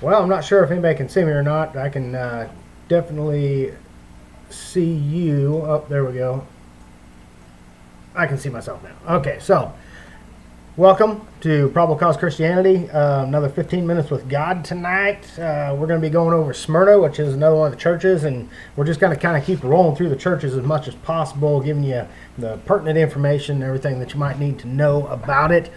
Well, I'm not sure if anybody can see me or not. I can definitely see you. Oh, there we go. I can see myself now. Okay, so welcome to Probable Cause Christianity. Another 15 minutes with God tonight. We're going to be going over Smyrna, which is another one of the churches, and we're just going to kind of keep rolling through the churches as much as possible, giving you the pertinent information and everything that you might need to know about it.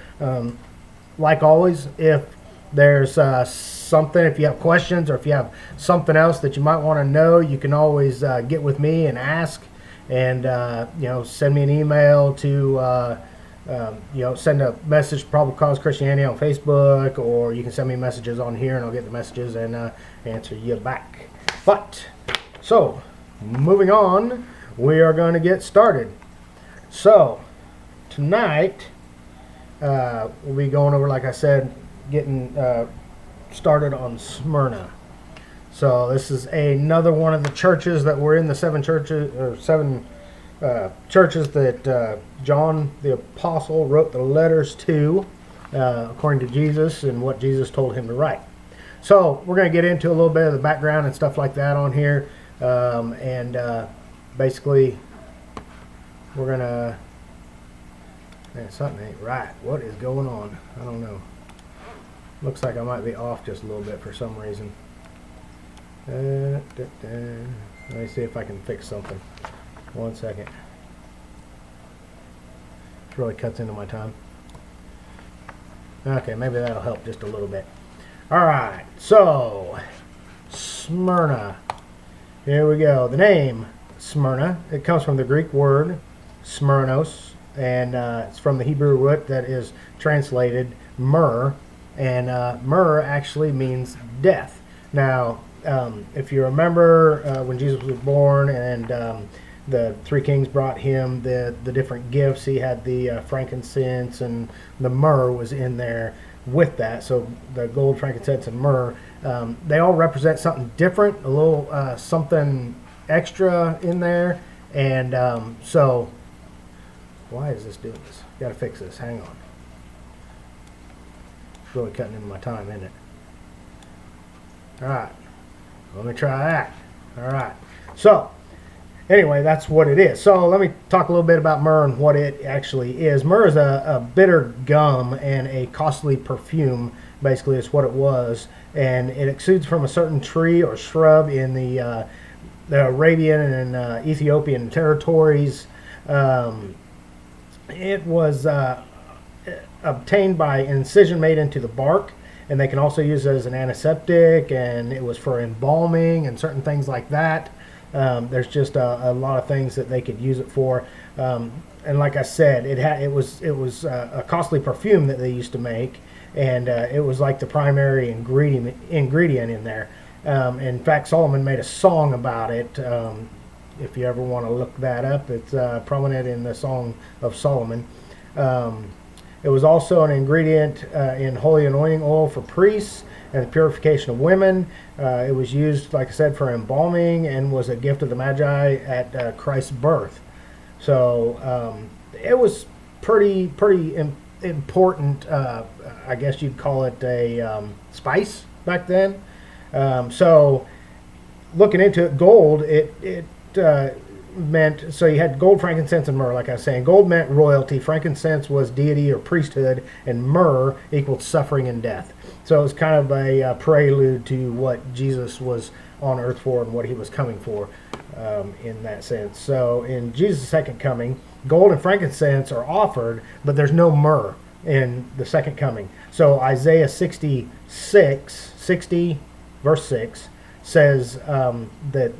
Like always, if there's something, if you have questions or if you have something else that you might want to know, you can always get with me and ask, and send me an email to send a message to Probable Cause Christianity on Facebook, or you can send me messages on here and I'll get the messages and answer you back. So moving on, we are going to get started. So tonight we'll be going over, like I said, getting started on Smyrna. So this is another one of the churches that were in the seven churches that John the Apostle wrote the letters to, according to Jesus and what Jesus told him to write. So we're going to get into a little bit of the background and stuff like that on here, and basically we're going to... Man, something ain't right. What is going on? I don't know. Looks like I might be off just a little bit for some reason. Let me see if I can fix something. 1 second. It really cuts into my time. Okay, maybe that'll help just a little bit. Alright, so Smyrna. Here we go. The name Smyrna, it comes from the Greek word Smyrnos, and it's from the Hebrew root that is translated myrrh, and myrrh actually means death. Now, if you remember when Jesus was born and the three kings brought him the different gifts, he had the frankincense, and the myrrh was in there with that. So the gold, frankincense, and myrrh, they all represent something different, a little something extra in there. And so why is this doing this? Got to fix this. Hang on. It's really cutting into my time, isn't it? All right. Let me try that. All right. So anyway, that's what it is. So let me talk a little bit about myrrh and what it actually is. Myrrh is a bitter gum and a costly perfume, basically is what it was. And it exudes from a certain tree or shrub in the Arabian and Ethiopian territories. It was obtained by incision made into the bark, and they can also use it as an antiseptic, and it was for embalming and certain things like that. There's just a lot of things that they could use it for, and like I said, it was a costly perfume that they used to make, and it was like the primary ingredient in there. In fact, Solomon made a song about it. If you ever want to look that up, it's prominent in the Song of Solomon. It was also an ingredient in holy anointing oil for priests and the purification of women. It was used, like I said, for embalming, and was a gift of the Magi at Christ's birth. So it was pretty important. I guess you'd call it a spice back then. So looking into it, gold, it meant, so you had gold, frankincense, and myrrh. Like I was saying, gold meant royalty, frankincense was deity or priesthood, and myrrh equaled suffering and death. So it was kind of a prelude to what Jesus was on earth for and what he was coming for, in that sense. So in Jesus' second coming, gold and frankincense are offered, but there's no myrrh in the second coming. So Isaiah 60 verse 6 says that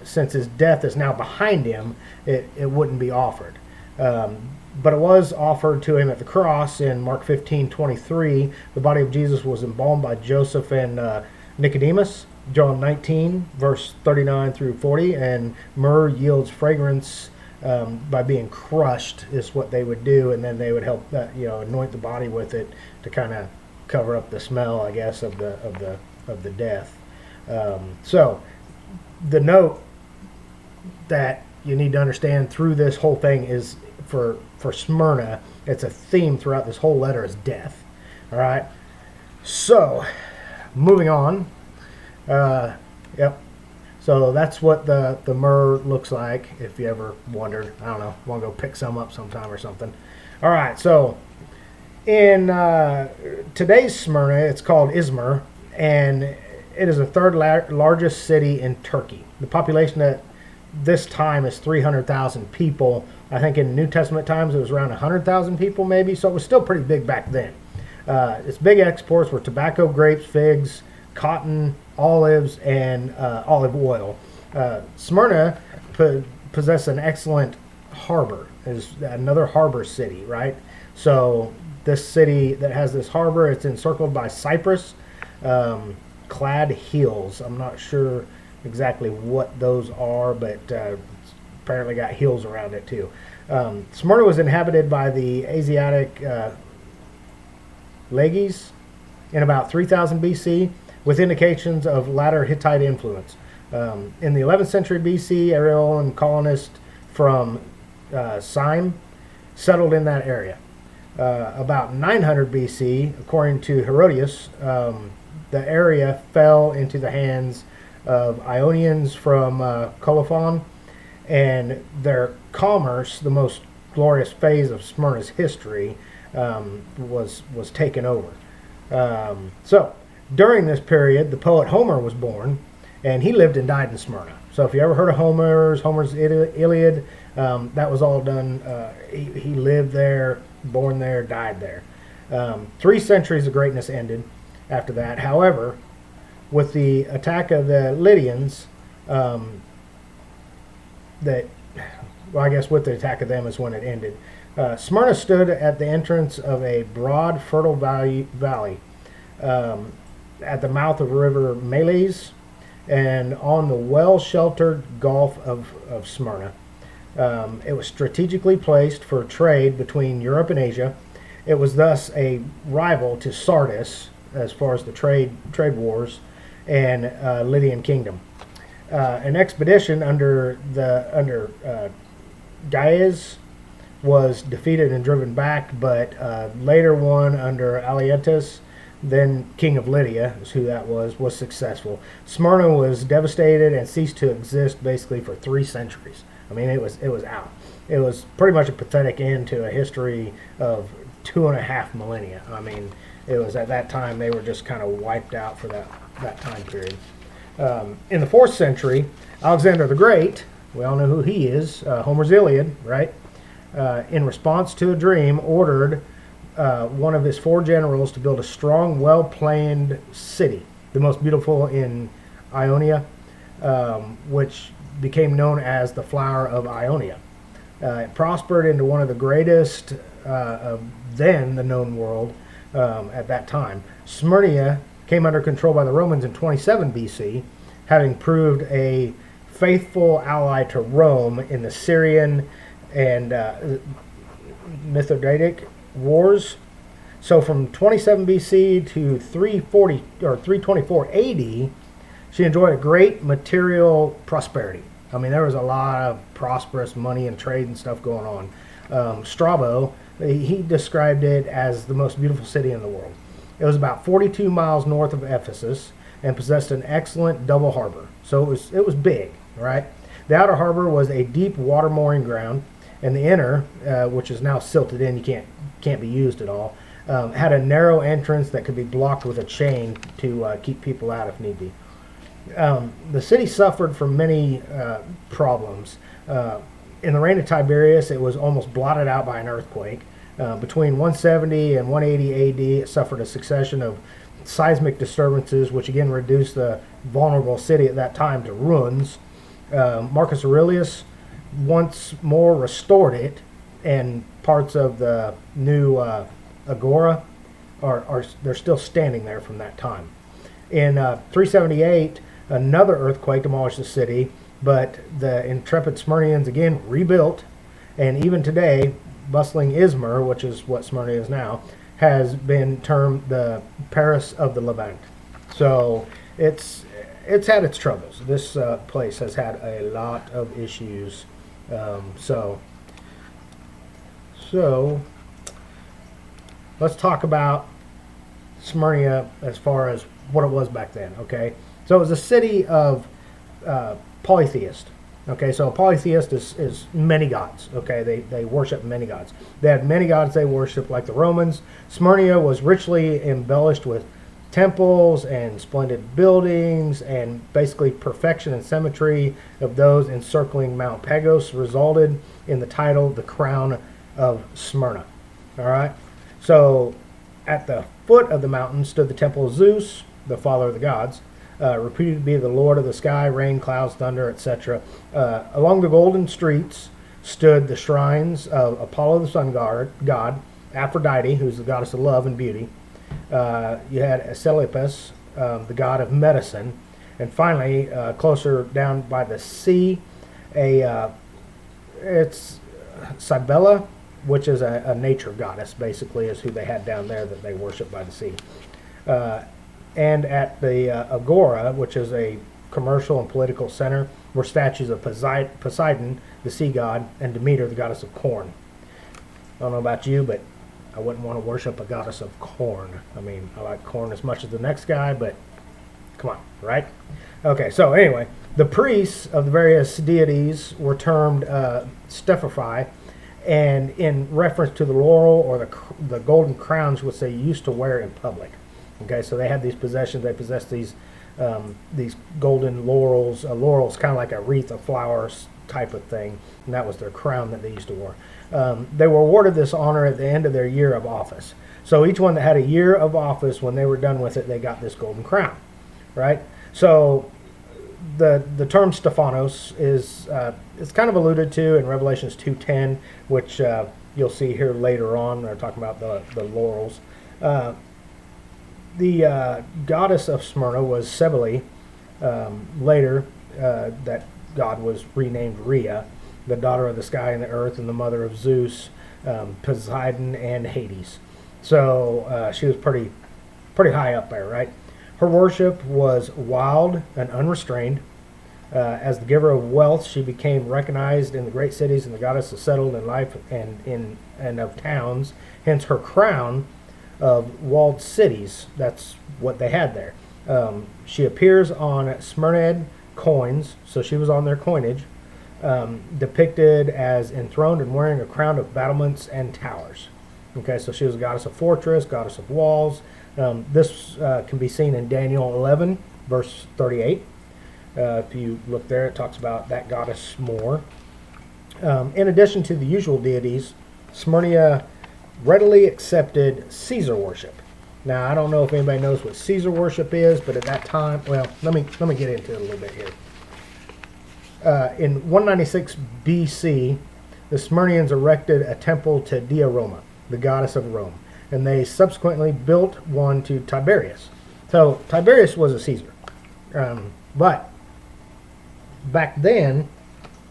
since his death is now behind him, it wouldn't be offered. But it was offered to him at the cross in Mark 15:23. The body of Jesus was embalmed by Joseph and Nicodemus. John 19, verse 39 through 40. And myrrh yields fragrance by being crushed, is what they would do, and then they would help anoint the body with it to kind of cover up the smell, I guess, of the death. So the note that you need to understand through this whole thing is for Smyrna, it's a theme throughout this whole letter, is death. All right. So moving on. Yep. So that's what the myrrh looks like, if you ever wondered. I don't know. Want to go pick some up sometime or something. All right. So in today's Smyrna, it's called Izmir, and it is the third largest city in Turkey. The population at this time is 300,000 people. I think in New Testament times it was around 100,000 people maybe, so it was still pretty big back then. Its big exports were tobacco, grapes, figs, cotton, olives, and olive oil. Smyrna possesses an excellent harbor. Is another harbor city, right? So this city that has this harbor, it's encircled by cypress clad hills. I'm not sure exactly what those are, but apparently got hills around it too. Smyrna was inhabited by the Asiatic Lagis in about 3000 BC, with indications of latter Hittite influence. In the 11th century BC, Aryan colonists from Syme settled in that area. About 900 BC, according to Herodotus, the area fell into the hands of Ionians from Colophon, and their commerce, the most glorious phase of Smyrna's history, was taken over. So during this period, the poet Homer was born, and he lived and died in Smyrna. So if you ever heard of Homer's Iliad, that was all done. He lived there, born there, died there. 3 centuries of greatness ended after that. However, with the attack of the Lydians, I guess with the attack of them is when it ended. Smyrna stood at the entrance of a broad, fertile valley at the mouth of the river Meles and on the well-sheltered Gulf of Smyrna. It was strategically placed for trade between Europe and Asia. It was thus a rival to Sardis as far as the trade wars and Lydian kingdom. An expedition under Gaius was defeated and driven back, but later one under Alietus, then king of Lydia, is who that was successful. Smyrna was devastated and ceased to exist basically for 3 centuries. I mean, it was out. It was pretty much a pathetic end to a history of 2.5 millennia. I mean, it was at that time they were just kind of wiped out for that time period. In the 4th century, Alexander the Great, we all know who he is, Homer's Iliad, right? In response to a dream, ordered one of his 4 generals to build a strong, well-planned city, the most beautiful in Ionia, which became known as the Flower of Ionia. It prospered into one of the greatest of then the known world at that time. Smyrna came under control by the Romans in 27 BC, having proved a faithful ally to Rome in the Syrian and Mithridatic wars. So from 27 BC to 340 or 324 AD, she enjoyed a great material prosperity. I mean, there was a lot of prosperous money and trade and stuff going on. Strabo, he described it as the most beautiful city in the world. It was about 42 miles north of Ephesus and possessed an excellent double harbor. So it was big, right? The outer harbor was a deep water mooring ground, and the inner, which is now silted in, can't be used at all, had a narrow entrance that could be blocked with a chain to keep people out if need be. The city suffered from many problems. In the reign of Tiberius, it was almost blotted out by an earthquake. Between 170 and 180 AD, it suffered a succession of seismic disturbances, which again reduced the vulnerable city at that time to ruins. Marcus Aurelius once more restored it, and parts of the new agora they're still standing there from that time. In 378, another earthquake demolished the city, but the intrepid Smyrnians again rebuilt, and even today, bustling Izmir, which is what Smyrna is now, has been termed the Paris of the Levant. So it's had its troubles. This place has had a lot of issues. So let's talk about Smyrna as far as what it was back then. Okay, so it was a city of polytheist. Okay, so a polytheist is many gods. Okay, they worship many gods. They had many gods they worship, like the Romans. Smyrna was richly embellished with temples and splendid buildings, and basically perfection and symmetry of those encircling Mount Pagos resulted in the title the Crown of Smyrna. All right, so at the foot of the mountain stood the temple of Zeus, the father of the gods, reputed to be the lord of the sky, rain, clouds, thunder, etc. Along the golden streets stood the shrines of Apollo the sun god, Aphrodite, who's the goddess of love and beauty. You had Asclepius, the god of medicine, and finally, closer down by the sea, it's Cybele, which is a nature goddess, basically, is who they had down there that they worship by the sea. And at the Agora, which is a commercial and political center, were statues of Poseidon, the sea god, and Demeter, the goddess of corn. I don't know about you, but I wouldn't want to worship a goddess of corn. I mean, I like corn as much as the next guy, but come on, right? Okay, so anyway, the priests of the various deities were termed Stephaphai, and in reference to the laurel or the golden crowns which they used to wear in public. Okay, so they had these possessions. They possessed these golden laurels. Laurels, kind of like a wreath of flowers type of thing, and that was their crown that they used to wear. They were awarded this honor at the end of their year of office. So each one that had a year of office, when they were done with it, they got this golden crown, right? So the term Stephanos is it's kind of alluded to in Revelations 2:10, which you'll see here later on. They're talking about the laurels. The goddess of Smyrna was Cybele. Later, that god was renamed Rhea, the daughter of the sky and the earth, and the mother of Zeus, Poseidon, and Hades. So she was pretty high up there, right? Her worship was wild and unrestrained. As the giver of wealth, she became recognized in the great cities and the goddess of settled in life and of towns. Hence her crown of walled cities. That's what they had there. She appears on Smyrnid coins, so she was on their coinage, depicted as enthroned and wearing a crown of battlements and towers. Okay, so she was a goddess of fortress, goddess of walls. This can be seen in Daniel 11, verse 38. If you look there, it talks about that goddess more. In addition to the usual deities, Smyrna readily accepted Caesar worship. Now, I don't know if anybody knows what Caesar worship is, but at that time, well, let me get into it a little bit here. In 196 BC, the Smyrnians erected a temple to Dea Roma, the goddess of Rome, and they subsequently built one to Tiberius. So Tiberius was a Caesar, but back then,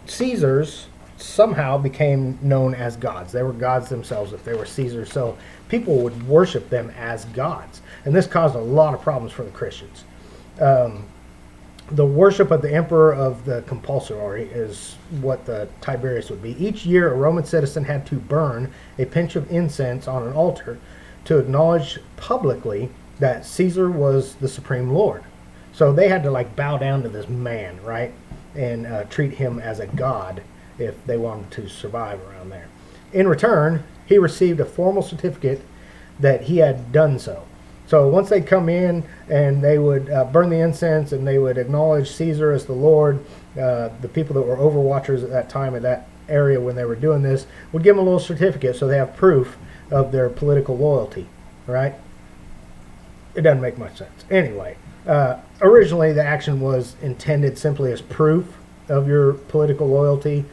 Caesars somehow became known as gods. They were gods themselves if they were Caesars, so people would worship them as gods, and this caused a lot of problems for the Christians. The worship of the emperor of the compulsory is what the Tiberius would be. Each year, a Roman citizen had to burn a pinch of incense on an altar to acknowledge publicly that Caesar was the supreme lord. So they had to bow down to this man, right, and treat him as a god if they wanted to survive around there. In return, he received a formal certificate that he had done so. So once they'd come in and they would burn the incense and they would acknowledge Caesar as the Lord, the people that were overwatchers at that time in that area when they were doing this would give them a little certificate so they have proof of their political loyalty, right? It doesn't make much sense. Anyway, originally the action was intended simply as proof of your political loyalty,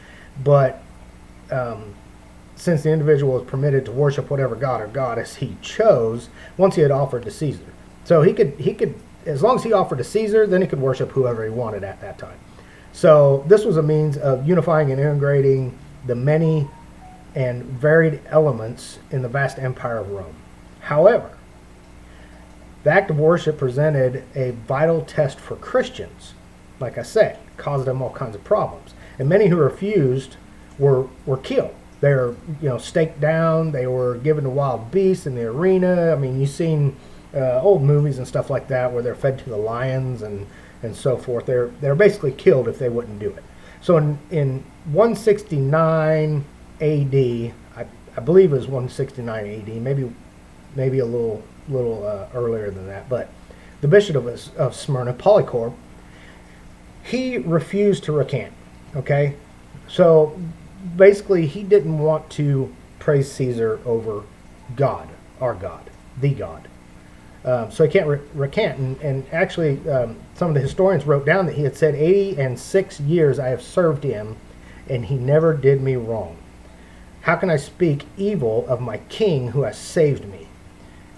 but since the individual was permitted to worship whatever god or goddess he chose, once he had offered to Caesar. So he could, as long as he offered to Caesar, then he could worship whoever he wanted at that time. So this was a means of unifying and integrating the many and varied elements in the vast empire of Rome. However, the act of worship presented a vital test for Christians. Like I said, caused them all kinds of problems. And many who refused were killed. They were, staked down. They were given to wild beasts in the arena. I mean, you've seen old movies and stuff like that where they're fed to the lions and so forth. They're basically killed if they wouldn't do it. So in 169 A.D., I believe it was 169 A.D., maybe a little earlier than that, but the bishop of Smyrna, Polycarp, he refused to recant. Okay, so basically he didn't want to praise Caesar over God, our God, the God. So he can't recant. And actually, some of the historians wrote down that he had said, 86 years I have served him, and he never did me wrong. How can I speak evil of my king who has saved me?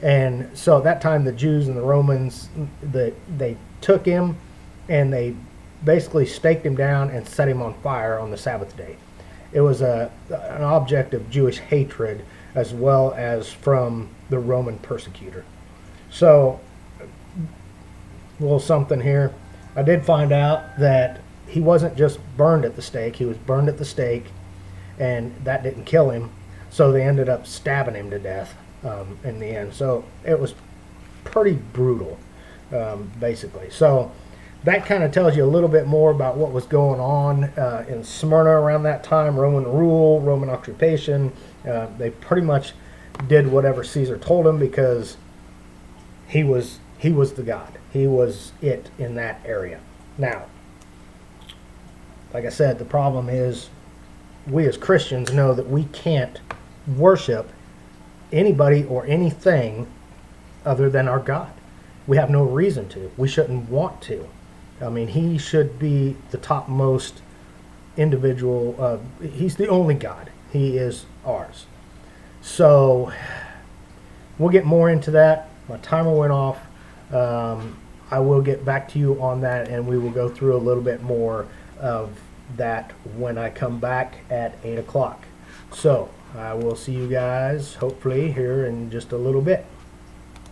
And so at that time, the Jews and the Romans, they took him and they basically staked him down and set him on fire on the Sabbath day. It was an object of Jewish hatred as well as from the Roman persecutor. So, a little something here. I did find out that he wasn't just burned at the stake. He was burned at the stake, and that didn't kill him. So they ended up stabbing him to death in the end. So it was pretty brutal, basically. So that kind of tells you a little bit more about what was going on in Smyrna around that time. Roman rule, Roman occupation. They pretty much did whatever Caesar told them because he was the God. He was it in that area. Now, like I said, the problem is we as Christians know that we can't worship anybody or anything other than our God. We have no reason to. We shouldn't want to. I mean, he should be the topmost individual. He's the only God. He is ours. So we'll get more into that. My timer went off. I will get back to you on that, and we will go through a little bit more of that when I come back at 8 o'clock. So I will see you guys hopefully here in just a little bit.